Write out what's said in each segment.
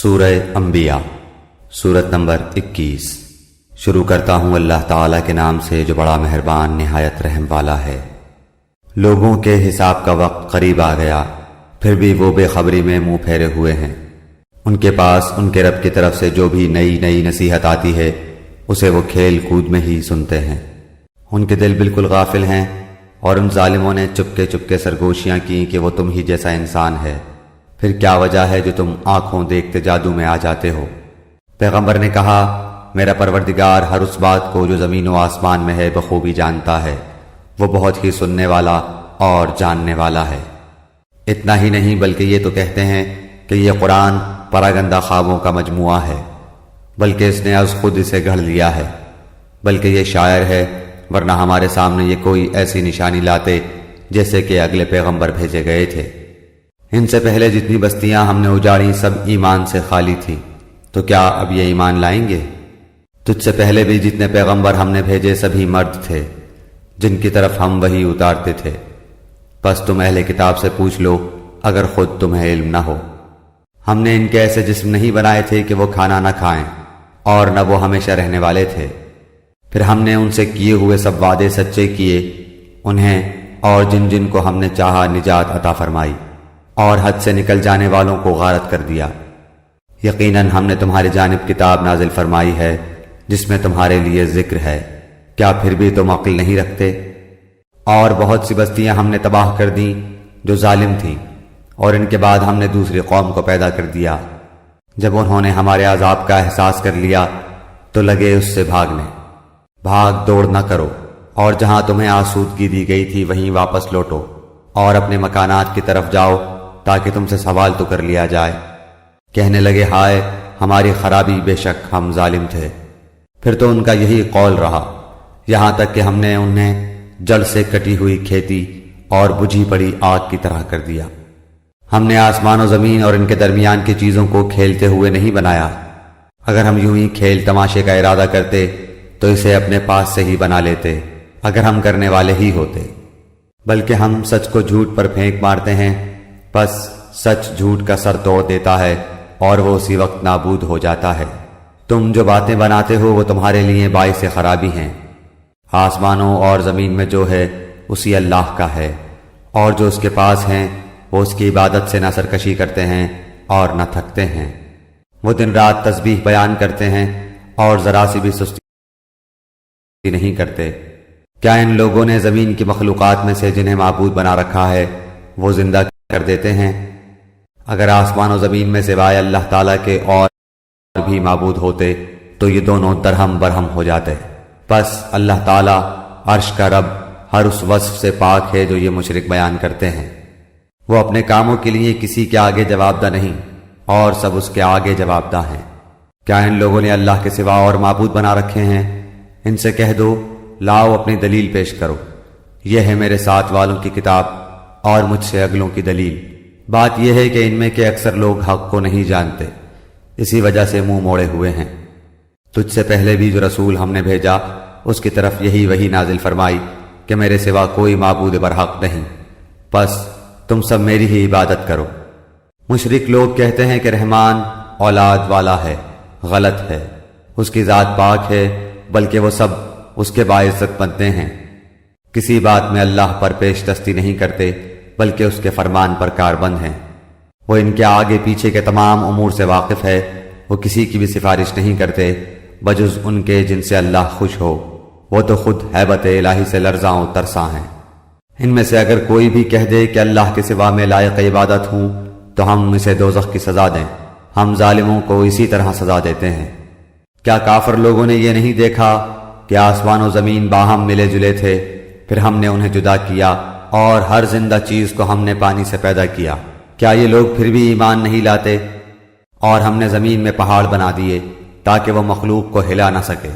سورہ انبیاء سورت نمبر 21۔ شروع کرتا ہوں اللہ تعالیٰ کے نام سے جو بڑا مہربان نہایت رحم والا ہے۔ لوگوں کے حساب کا وقت قریب آ گیا، پھر بھی وہ بے خبری میں منہ پھیرے ہوئے ہیں۔ ان کے پاس ان کے رب کی طرف سے جو بھی نئی نصیحت آتی ہے اسے وہ کھیل کود میں ہی سنتے ہیں۔ ان کے دل بالکل غافل ہیں، اور ان ظالموں نے چپکے سرگوشیاں کی کہ وہ تم ہی جیسا انسان ہے، پھر کیا وجہ ہے جو تم آنکھوں دیکھتے جادو میں آ جاتے ہو؟ پیغمبر نے کہا، میرا پروردگار ہر اس بات کو جو زمین و آسمان میں ہے بخوبی جانتا ہے، وہ بہت ہی سننے والا اور جاننے والا ہے۔ اتنا ہی نہیں بلکہ یہ تو کہتے ہیں کہ یہ قرآن پراگندہ خوابوں کا مجموعہ ہے، بلکہ اس نے از خود اسے گھڑ لیا ہے، بلکہ یہ شاعر ہے، ورنہ ہمارے سامنے یہ کوئی ایسی نشانی لاتے جیسے کہ اگلے پیغمبر بھیجے گئے تھے۔ ان سے پہلے جتنی بستیاں ہم نے اجاڑی سب ایمان سے خالی تھی، تو کیا اب یہ ایمان لائیں گے؟ تجھ سے پہلے بھی جتنے پیغمبر ہم نے بھیجے سبھی مرد تھے جن کی طرف ہم وحی اتارتے تھے۔ پس تم اہل کتاب سے پوچھ لو اگر خود تمہیں علم نہ ہو۔ ہم نے ان کے ایسے جسم نہیں بنائے تھے کہ وہ کھانا نہ کھائیں، اور نہ وہ ہمیشہ رہنے والے تھے۔ پھر ہم نے ان سے کیے ہوئے سب وعدے سچے کیے، انہیں اور جن کو ہم نے چاہا نجات عطا فرمائی، اور حد سے نکل جانے والوں کو غارت کر دیا۔ یقیناً ہم نے تمہاری جانب کتاب نازل فرمائی ہے جس میں تمہارے لیے ذکر ہے، کیا پھر بھی تم عقل نہیں رکھتے؟ اور بہت سی بستیاں ہم نے تباہ کر دیں جو ظالم تھیں، اور ان کے بعد ہم نے دوسری قوم کو پیدا کر دیا۔ جب انہوں نے ہمارے عذاب کا احساس کر لیا تو لگے اس سے بھاگنے۔ بھاگ دوڑ نہ کرو، اور جہاں تمہیں آسودگی دی گئی تھی وہیں واپس لوٹو، اور اپنے مکانات کی طرف جاؤ تاکہ تم سے سوال تو کر لیا جائے۔ کہنے لگے، ہائے ہماری خرابی، بے شک ہم ظالم تھے۔ پھر تو ان کا یہی قول رہا، یہاں تک کہ ہم نے انہیں جڑ سے کٹی ہوئی کھیتی اور بجھی پڑی آگ کی طرح کر دیا۔ ہم نے آسمان و زمین اور ان کے درمیان کی چیزوں کو کھیلتے ہوئے نہیں بنایا۔ اگر ہم یوں ہی کھیل تماشے کا ارادہ کرتے تو اسے اپنے پاس سے ہی بنا لیتے، اگر ہم کرنے والے ہی ہوتے۔ بلکہ ہم سچ کو جھوٹ پر پھینک مارتے ہیں، پس سچ جھوٹ کا سر توڑ دیتا ہے اور وہ اسی وقت نابود ہو جاتا ہے۔ تم جو باتیں بناتے ہو وہ تمہارے لیے باعث خرابی ہیں۔ آسمانوں اور زمین میں جو ہے اسی اللہ کا ہے، اور جو اس کے پاس ہیں وہ اس کی عبادت سے نہ سرکشی کرتے ہیں اور نہ تھکتے ہیں۔ وہ دن رات تسبیح بیان کرتے ہیں اور ذرا سی بھی سستی نہیں کرتے۔ کیا ان لوگوں نے زمین کی مخلوقات میں سے جنہیں معبود بنا رکھا ہے وہ زندہ کر دیتے ہیں؟ اگر آسمان و زمین میں سوائے اللہ تعالیٰ کے اور بھی معبود ہوتے تو یہ دونوں درہم برہم ہو جاتے۔ پس اللہ تعالیٰ عرش کا رب ہر اس وصف سے پاک ہے جو یہ مشرک بیان کرتے ہیں۔ وہ اپنے کاموں کے لیے کسی کے آگے جواب دہ نہیں، اور سب اس کے آگے جواب دہ ہیں۔ کیا ان لوگوں نے اللہ کے سوا اور معبود بنا رکھے ہیں؟ ان سے کہہ دو، لاؤ اپنی دلیل پیش کرو، یہ ہے میرے ساتھ والوں کی کتاب اور مجھ سے اگلوں کی دلیل۔ بات یہ ہے کہ ان میں کے اکثر لوگ حق کو نہیں جانتے، اسی وجہ سے منہ موڑے ہوئے ہیں۔ تجھ سے پہلے بھی جو رسول ہم نے بھیجا اس کی طرف یہی وحی نازل فرمائی کہ میرے سوا کوئی معبود برحق نہیں، پس تم سب میری ہی عبادت کرو۔ مشرک لوگ کہتے ہیں کہ رحمان اولاد والا ہے، غلط ہے، اس کی ذات پاک ہے، بلکہ وہ سب اس کے باعزت بنتے ہیں۔ کسی بات میں اللہ پر پیش دستی نہیں کرتے بلکہ اس کے فرمان پر کاربند ہیں۔ وہ ان کے آگے پیچھے کے تمام امور سے واقف ہے، وہ کسی کی بھی سفارش نہیں کرتے بجز ان کے جن سے اللہ خوش ہو، وہ تو خود ہیبت الہی سے لرزاں و ترساں ہیں۔ ان میں سے اگر کوئی بھی کہہ دے کہ اللہ کے سوا میں لائق عبادت ہوں تو ہم اسے دوزخ کی سزا دیں، ہم ظالموں کو اسی طرح سزا دیتے ہیں۔ کیا کافر لوگوں نے یہ نہیں دیکھا کہ آسمان و زمین باہم ملے جلے تھے، پھر ہم نے انہیں جدا کیا، اور ہر زندہ چیز کو ہم نے پانی سے پیدا کیا؟ کیا یہ لوگ پھر بھی ایمان نہیں لاتے؟ اور ہم نے زمین میں پہاڑ بنا دیے تاکہ وہ مخلوق کو ہلا نہ سکے،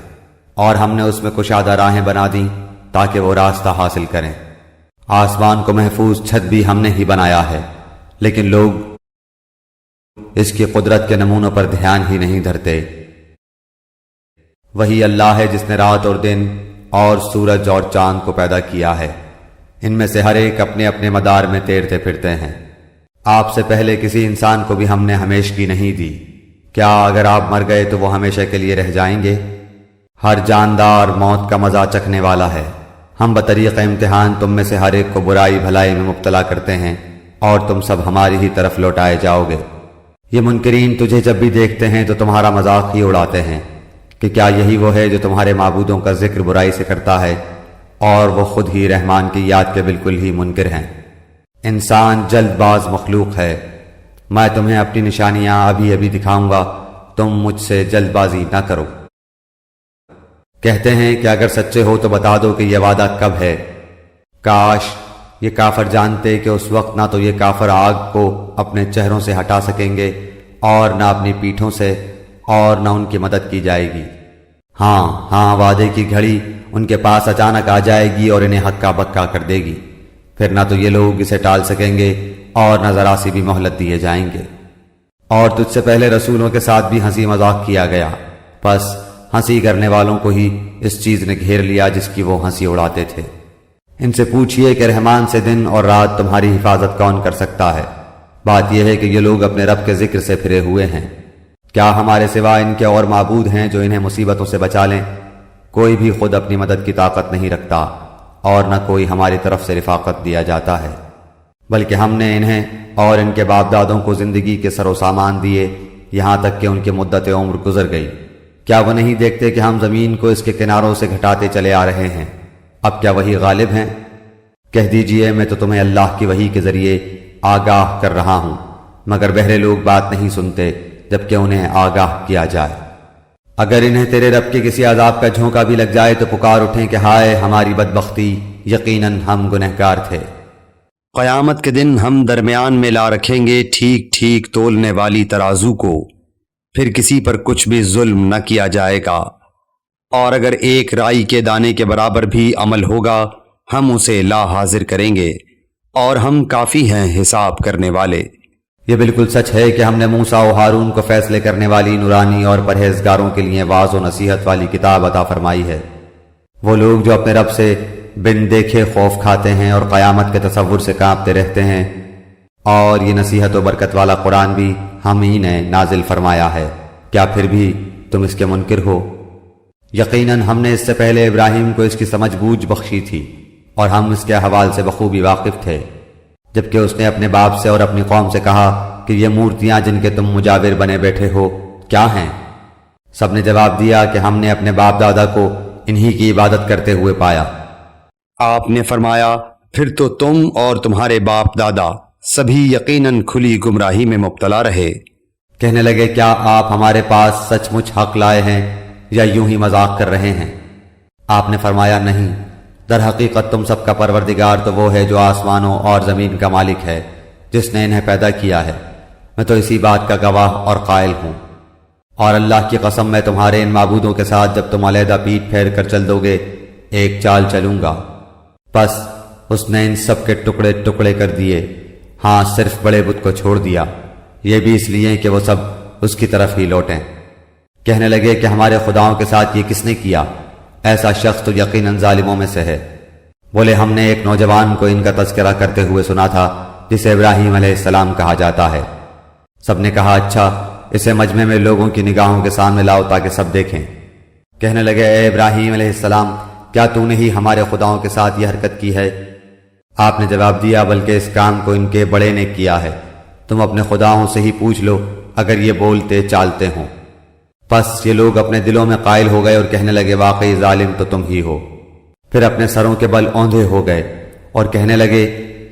اور ہم نے اس میں کشادہ راہیں بنا دیں تاکہ وہ راستہ حاصل کریں۔ آسمان کو محفوظ چھت بھی ہم نے ہی بنایا ہے، لیکن لوگ اس کی قدرت کے نمونوں پر دھیان ہی نہیں دھرتے۔ وہی اللہ ہے جس نے رات اور دن اور سورج اور چاند کو پیدا کیا ہے، ان میں سے ہر ایک اپنے اپنے مدار میں تیرتے پھرتے ہیں۔ آپ سے پہلے کسی انسان کو بھی ہم نے ہمیشگی نہیں دی، کیا اگر آپ مر گئے تو وہ ہمیشہ کے لیے رہ جائیں گے؟ ہر جاندار موت کا مزہ چکھنے والا ہے۔ ہم بطریق امتحان تم میں سے ہر ایک کو برائی بھلائی میں مبتلا کرتے ہیں اور تم سب ہماری ہی طرف لوٹائے جاؤ گے۔ یہ منکرین تجھے جب بھی دیکھتے ہیں تو تمہارا مذاق ہی اڑاتے ہیں کہ کیا یہی وہ ہے جو تمہارے معبودوں کا ذکر برائی سے کرتا ہے اور وہ خود ہی رحمان کی یاد کے بالکل ہی منکر ہیں۔ انسان جلد باز مخلوق ہے، میں تمہیں اپنی نشانیاں ابھی ابھی دکھاؤں گا، تم مجھ سے جلد بازی نہ کرو۔ کہتے ہیں کہ اگر سچے ہو تو بتا دو کہ یہ وعدہ کب ہے۔ کاش یہ کافر جانتے کہ اس وقت نہ تو یہ کافر آگ کو اپنے چہروں سے ہٹا سکیں گے اور نہ اپنی پیٹھوں سے، اور نہ ان کی مدد کی جائے گی۔ ہاں وعدے کی گھڑی ان کے پاس اچانک آ جائے گی اور انہیں ہکا بکا کر دے گی، پھر نہ تو یہ لوگ اسے ٹال سکیں گے اور نہ ذرا سی بھی مہلت دیے جائیں گے۔ اور تجھ سے پہلے رسولوں کے ساتھ بھی ہنسی مذاق کیا گیا، پس ہنسی کرنے والوں کو ہی اس چیز نے گھیر لیا جس کی وہ ہنسی اڑاتے تھے۔ ان سے پوچھئے کہ رحمان سے دن اور رات تمہاری حفاظت کون کر سکتا ہے؟ بات یہ ہے کہ یہ لوگ اپنے رب کے ذکر سے پھرے ہوئے ہیں۔ کیا ہمارے سوا ان کے اور معبود ہیں جو انہیں مصیبتوں سے بچا لیں؟ کوئی بھی خود اپنی مدد کی طاقت نہیں رکھتا اور نہ کوئی ہماری طرف سے رفاقت دیا جاتا ہے، بلکہ ہم نے انہیں اور ان کے باپ دادوں کو زندگی کے سر و سامان دیے یہاں تک کہ ان کی مدت عمر گزر گئی۔ کیا وہ نہیں دیکھتے کہ ہم زمین کو اس کے کناروں سے گھٹاتے چلے آ رہے ہیں؟ اب کیا وہی غالب ہیں؟ کہہ دیجئے میں تو تمہیں اللہ کی وحی کے ذریعے آگاہ کر رہا ہوں، مگر بہرے لوگ بات نہیں سنتے جبکہ انہیں آگاہ کیا جائے۔ اگر انہیں تیرے رب کے کسی عذاب کا جھونکا بھی لگ جائے تو پکار اٹھیں کہ ہائے ہماری بدبختی، یقیناً ہم گنہگار تھے۔ قیامت کے دن ہم درمیان میں لا رکھیں گے ٹھیک ٹھیک تولنے والی ترازو کو، پھر کسی پر کچھ بھی ظلم نہ کیا جائے گا، اور اگر ایک رائی کے دانے کے برابر بھی عمل ہوگا ہم اسے لا حاضر کریں گے، اور ہم کافی ہیں حساب کرنے والے۔ یہ بالکل سچ ہے کہ ہم نے موسیٰ و ہارون کو فیصلے کرنے والی نورانی اور پرہیزگاروں کے لیے واعظ و نصیحت والی کتاب عطا فرمائی ہے۔ وہ لوگ جو اپنے رب سے بن دیکھے خوف کھاتے ہیں اور قیامت کے تصور سے کانپتے رہتے ہیں، اور یہ نصیحت و برکت والا قرآن بھی ہم ہی نے نازل فرمایا ہے، کیا پھر بھی تم اس کے منکر ہو؟ یقیناً ہم نے اس سے پہلے ابراہیم کو اس کی سمجھ بوجھ بخشی تھی اور ہم اس کے احوال سے بخوبی واقف تھے، جبکہ اس نے اپنے باپ سے اور اپنی قوم سے کہا کہ یہ مورتیاں جن کے تم مجاور بنے بیٹھے ہو کیا ہیں؟ سب نے جواب دیا کہ ہم نے اپنے باپ دادا کو انہی کی عبادت کرتے ہوئے پایا۔ آپ نے فرمایا پھر تو تم اور تمہارے باپ دادا سبھی یقیناً کھلی گمراہی میں مبتلا رہے۔ کہنے لگے کیا آپ ہمارے پاس سچ مچ حق لائے ہیں یا یوں ہی مذاق کر رہے ہیں؟ آپ نے فرمایا نہیں، در حقیقت تم سب کا پروردگار تو وہ ہے جو آسمانوں اور زمین کا مالک ہے، جس نے انہیں پیدا کیا ہے، میں تو اسی بات کا گواہ اور قائل ہوں۔ اور اللہ کی قسم میں تمہارے ان معبودوں کے ساتھ جب تم علیحدہ پیٹ پھیر کر چل دو گے ایک چال چلوں گا۔ پس اس نے ان سب کے ٹکڑے ٹکڑے کر دیے، ہاں صرف بڑے بت کو چھوڑ دیا، یہ بھی اس لیے کہ وہ سب اس کی طرف ہی لوٹیں۔ کہنے لگے کہ ہمارے خداؤں کے ساتھ یہ کس نے کیا؟ ایسا شخص تو یقیناً ظالموں میں سے ہے۔ بولے ہم نے ایک نوجوان کو ان کا تذکرہ کرتے ہوئے سنا تھا جسے ابراہیم علیہ السلام کہا جاتا ہے۔ سب نے کہا اچھا اسے مجمع میں لوگوں کی نگاہوں کے سامنے لاؤ تاکہ سب دیکھیں۔ کہنے لگے اے ابراہیم علیہ السلام کیا تو نے ہی ہمارے خداؤں کے ساتھ یہ حرکت کی ہے؟ آپ نے جواب دیا بلکہ اس کام کو ان کے بڑے نے کیا ہے، تم اپنے خداؤں سے ہی پوچھ لو اگر یہ بولتے چالتے ہوں۔ پس یہ لوگ اپنے دلوں میں قائل ہو گئے اور کہنے لگے واقعی ظالم تو تم ہی ہو۔ پھر اپنے سروں کے بل اوندھے ہو گئے اور کہنے لگے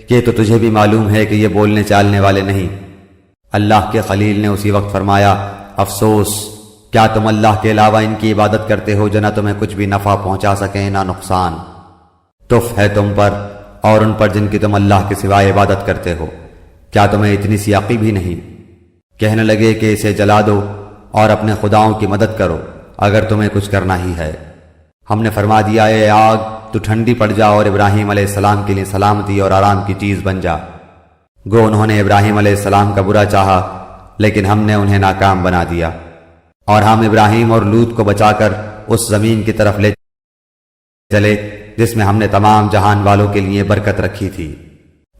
کہ تو تجھے بھی معلوم ہے کہ یہ بولنے چالنے والے نہیں۔ اللہ کے خلیل نے اسی وقت فرمایا افسوس، کیا تم اللہ کے علاوہ ان کی عبادت کرتے ہو جو نہ تمہیں کچھ بھی نفع پہنچا سکیں نہ نقصان؟ تف ہے تم پر اور ان پر جن کی تم اللہ کے سوائے عبادت کرتے ہو، کیا تمہیں اتنی سی عقل بھی نہیں؟ کہنے لگے کہ اسے جلا دو اور اپنے خداؤں کی مدد کرو اگر تمہیں کچھ کرنا ہی ہے۔ ہم نے فرما دیا اے آگ تو ٹھنڈی پڑ جا اور ابراہیم علیہ السلام کے لیے سلامتی اور آرام کی چیز بن جا۔ گو انہوں نے ابراہیم علیہ السلام کا برا چاہا لیکن ہم نے انہیں ناکام بنا دیا، اور ہم ابراہیم اور لوط کو بچا کر اس زمین کی طرف لے چلے جس میں ہم نے تمام جہان والوں کے لیے برکت رکھی تھی،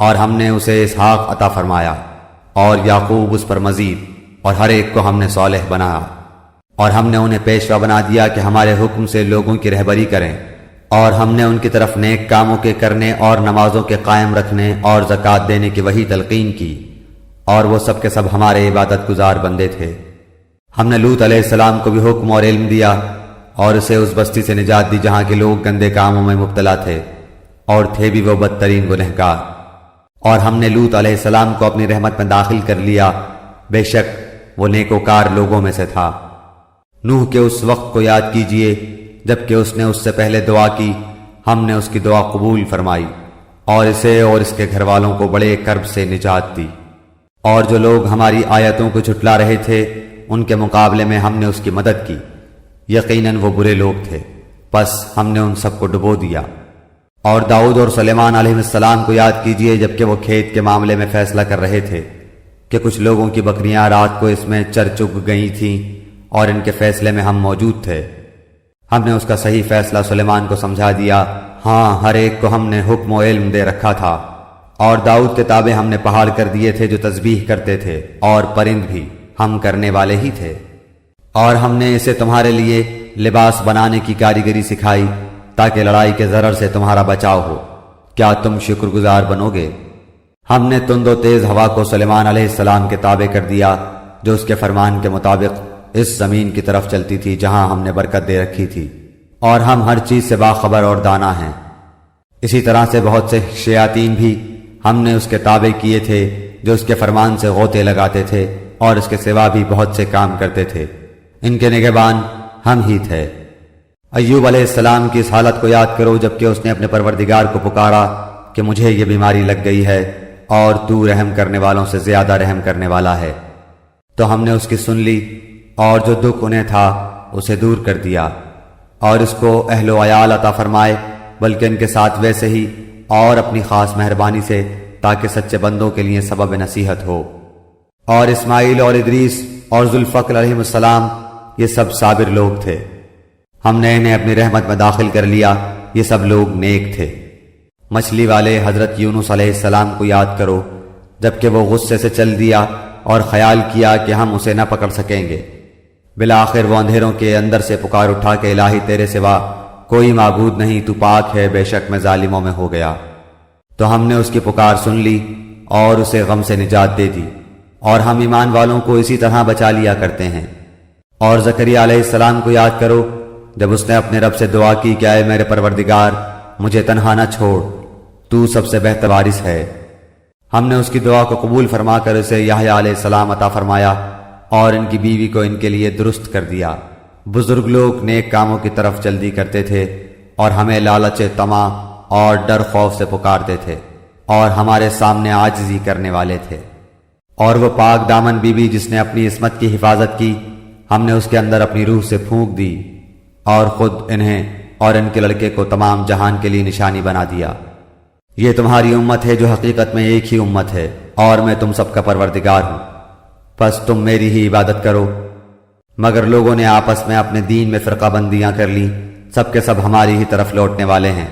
اور ہم نے اسے اسحاق عطا فرمایا اور یعقوب اس پر مزید، اور ہر ایک کو ہم نے صالح بنایا، اور ہم نے انہیں پیشوا بنا دیا کہ ہمارے حکم سے لوگوں کی رہبری کریں، اور ہم نے ان کی طرف نیک کاموں کے کرنے اور نمازوں کے قائم رکھنے اور زکوٰۃ دینے کی وہی تلقین کی، اور وہ سب کے سب ہمارے عبادت گزار بندے تھے۔ ہم نے لوط علیہ السلام کو بھی حکم اور علم دیا، اور اسے اس بستی سے نجات دی جہاں کے لوگ گندے کاموں میں مبتلا تھے، اور تھے بھی وہ بدترین گنہگار۔ اور ہم نے لوط علیہ السلام کو اپنی رحمت میں داخل کر لیا، بے شک وہ نیکوکار لوگوں میں سے تھا۔ نوح کے اس وقت کو یاد کیجئے جبکہ اس نے اس سے پہلے دعا کی، ہم نے اس کی دعا قبول فرمائی اور اسے اور اس کے گھر والوں کو بڑے کرب سے نجات دی۔ اور جو لوگ ہماری آیتوں کو جھٹلا رہے تھے ان کے مقابلے میں ہم نے اس کی مدد کی، یقیناً وہ برے لوگ تھے، پس ہم نے ان سب کو ڈبو دیا۔ اور داؤد اور سلیمان علیہ السلام کو یاد کیجئے جبکہ وہ کھیت کے معاملے میں فیصلہ کر رہے تھے کہ کچھ لوگوں کی بکریاں رات کو اس میں چر چگ گئی تھیں اور ان کے فیصلے میں ہم موجود تھے۔ ہم نے اس کا صحیح فیصلہ سلیمان کو سمجھا دیا، ہاں ہر ایک کو ہم نے حکم و علم دے رکھا تھا۔ اور داؤد کے تابع ہم نے پہاڑ کر دیے تھے جو تسبیح کرتے تھے، اور پرند بھی ہم کرنے والے ہی تھے۔ اور ہم نے اسے تمہارے لیے لباس بنانے کی کاریگری سکھائی تاکہ لڑائی کے ضرر سے تمہارا بچاؤ ہو، کیا تم شکر گزار بنو گے؟ ہم نے تند و تیز ہوا کو سلیمان علیہ السلام کے تابع کر دیا جو اس کے فرمان کے مطابق اس زمین کی طرف چلتی تھی جہاں ہم نے برکت دے رکھی تھی، اور ہم ہر چیز سے باخبر اور دانا ہیں۔ اسی طرح سے بہت سے شیاطین بھی ہم نے اس کے تابع کیے تھے جو اس کے فرمان سے غوطے لگاتے تھے اور اس کے سوا بھی بہت سے کام کرتے تھے، ان کے نگہبان ہم ہی تھے۔ ایوب علیہ السلام کی اس حالت کو یاد کرو جبکہ اس نے اپنے پروردگار کو پکارا کہ مجھے یہ بیماری لگ گئی ہے اور تو رحم کرنے والوں سے زیادہ رحم کرنے والا ہے، تو ہم نے اس کی سن لی اور جو دکھ انہیں تھا اسے دور کر دیا، اور اس کو اہل و عیال عطا فرمائے بلکہ ان کے ساتھ ویسے ہی اور اپنی خاص مہربانی سے تاکہ سچے بندوں کے لیے سبب نصیحت ہو۔ اور اسماعیل اور ادریس اور ذوالفقر علیہ السلام یہ سب صابر لوگ تھے، ہم نے انہیں اپنی رحمت میں داخل کر لیا، یہ سب لوگ نیک تھے۔ مچھلی والے حضرت یونس علیہ السلام کو یاد کرو جبکہ وہ غصے سے چل دیا اور خیال کیا کہ ہم اسے نہ پکڑ سکیں گے، بالآخر وہ اندھیروں کے اندر سے پکار اٹھا کہ الہی تیرے سوا کوئی معبود نہیں، تو پاک ہے، بے شک میں ظالموں میں ہو گیا۔ تو ہم نے اس کی پکار سن لی اور اسے غم سے نجات دے دی، اور ہم ایمان والوں کو اسی طرح بچا لیا کرتے ہیں۔ اور زکریا علیہ السلام کو یاد کرو جب اس نے اپنے رب سے دعا کی کہ اے میرے پروردگار مجھے تنہا نہ چھوڑ، تو سب سے بہتر وارث ہے۔ ہم نے اس کی دعا کو قبول فرما کر اسے یحییٰ علیہ السلام عطا فرمایا اور ان کی بیوی کو ان کے لیے درست کر دیا۔ بزرگ لوگ نیک کاموں کی طرف جلدی کرتے تھے اور ہمیں لالچ طمع اور ڈر خوف سے پکارتے تھے، اور ہمارے سامنے عاجزی کرنے والے تھے۔ اور وہ پاک دامن بیوی جس نے اپنی عصمت کی حفاظت کی، ہم نے اس کے اندر اپنی روح سے پھونک دی اور خود انہیں اور ان کے لڑکے کو تمام جہان کے لیے نشانی بنا دیا۔ یہ تمہاری امت ہے جو حقیقت میں ایک ہی امت ہے، اور میں تم سب کا پروردگار ہوں، پس تم میری ہی عبادت کرو۔ مگر لوگوں نے آپس میں اپنے دین میں فرقہ بندیاں کر لی، سب کے سب ہماری ہی طرف لوٹنے والے ہیں۔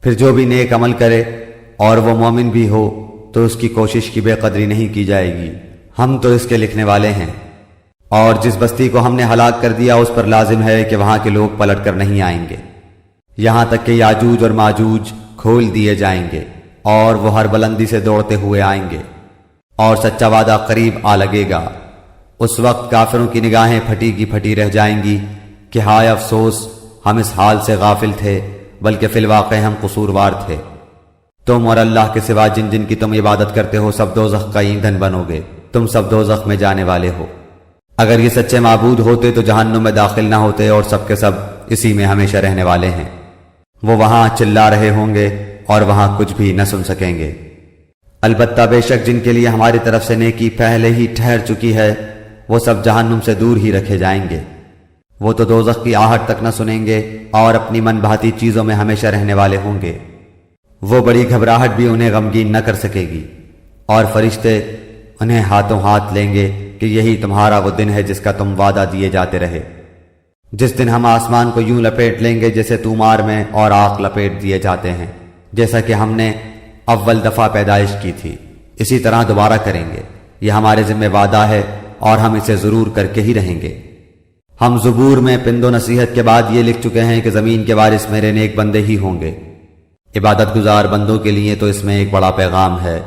پھر جو بھی نیک عمل کرے اور وہ مومن بھی ہو تو اس کی کوشش کی بے قدری نہیں کی جائے گی، ہم تو اس کے لکھنے والے ہیں۔ اور جس بستی کو ہم نے ہلاک کر دیا اس پر لازم ہے کہ وہاں کے لوگ پلٹ کر نہیں آئیں گے، یہاں تک کہ یاجوج اور ماجوج کھول دیے جائیں گے اور وہ ہر بلندی سے دوڑتے ہوئے آئیں گے، اور سچا وعدہ قریب آ لگے گا۔ اس وقت کافروں کی نگاہیں پھٹی کی پھٹی رہ جائیں گی کہ ہائے افسوس ہم اس حال سے غافل تھے، بلکہ فی الواقع ہم قصوروار تھے۔ تم اور اللہ کے سوا جن جن کی تم عبادت کرتے ہو سب دوزخ کا ایندھن بنو گے، تم سب دوزخ میں جانے والے ہو۔ اگر یہ سچے معبود ہوتے تو جہنم میں داخل نہ ہوتے، اور سب کے سب اسی میں ہمیشہ رہنے والے ہیں۔ وہ وہاں چلا رہے ہوں گے اور وہاں کچھ بھی نہ سن سکیں گے۔ البتہ بے شک جن کے لیے ہماری طرف سے نیکی پہلے ہی ٹھہر چکی ہے وہ سب جہنم سے دور ہی رکھے جائیں گے، وہ تو دوزخ کی آہٹ تک نہ سنیں گے اور اپنی من بھاتی چیزوں میں ہمیشہ رہنے والے ہوں گے۔ وہ بڑی گھبراہٹ بھی انہیں غمگین نہ کر سکے گی، اور فرشتے انہیں ہاتھوں ہاتھ لیں گے کہ یہی تمہارا وہ دن ہے جس کا تم وعدہ دیے جاتے رہے، جس دن ہم آسمان کو یوں لپیٹ لیں گے جیسے تومار میں اور آگ لپیٹ دیے جاتے ہیں، جیسا کہ ہم نے اول دفعہ پیدائش کی تھی، اسی طرح دوبارہ کریں گے۔ یہ ہمارے ذمہ وعدہ ہے اور ہم اسے ضرور کر کے ہی رہیں گے۔ ہم زبور میں پند و نصیحت کے بعد یہ لکھ چکے ہیں کہ زمین کے وارث میرے نیک بندے ہی ہوں گے۔ عبادت گزار بندوں کے لیے تو اس میں ایک بڑا پیغام ہے،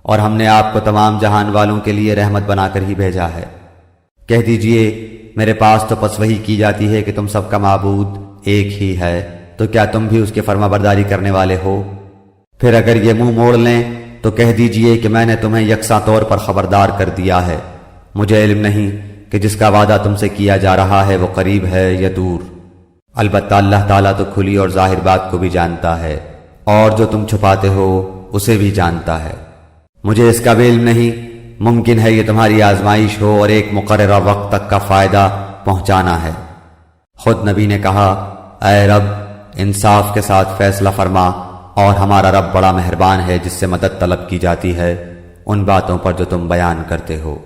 اور ہم نے آپ کو تمام جہان والوں کے لیے رحمت بنا کر ہی بھیجا ہے۔ کہہ دیجئے میرے پاس تو پس وحی کی جاتی ہے کہ تم سب کا معبود ایک ہی ہے، تو کیا تم بھی اس کی فرما برداری کرنے والے ہو؟ پھر اگر یہ منہ موڑ لیں تو کہہ دیجئے کہ میں نے تمہیں یکساں طور پر خبردار کر دیا ہے، مجھے علم نہیں کہ جس کا وعدہ تم سے کیا جا رہا ہے وہ قریب ہے یا دور۔ البتہ اللہ تعالیٰ تو کھلی اور ظاہر بات کو بھی جانتا ہے، اور جو تم چھپاتے ہو اسے بھی جانتا ہے۔ مجھے اس کا بھی علم نہیں، ممکن ہے یہ تمہاری آزمائش ہو اور ایک مقررہ وقت تک کا فائدہ پہنچانا ہے۔ خود نبی نے کہا، اے رب انصاف کے ساتھ فیصلہ فرما، اور ہمارا رب بڑا مہربان ہے جس سے مدد طلب کی جاتی ہے ان باتوں پر جو تم بیان کرتے ہو۔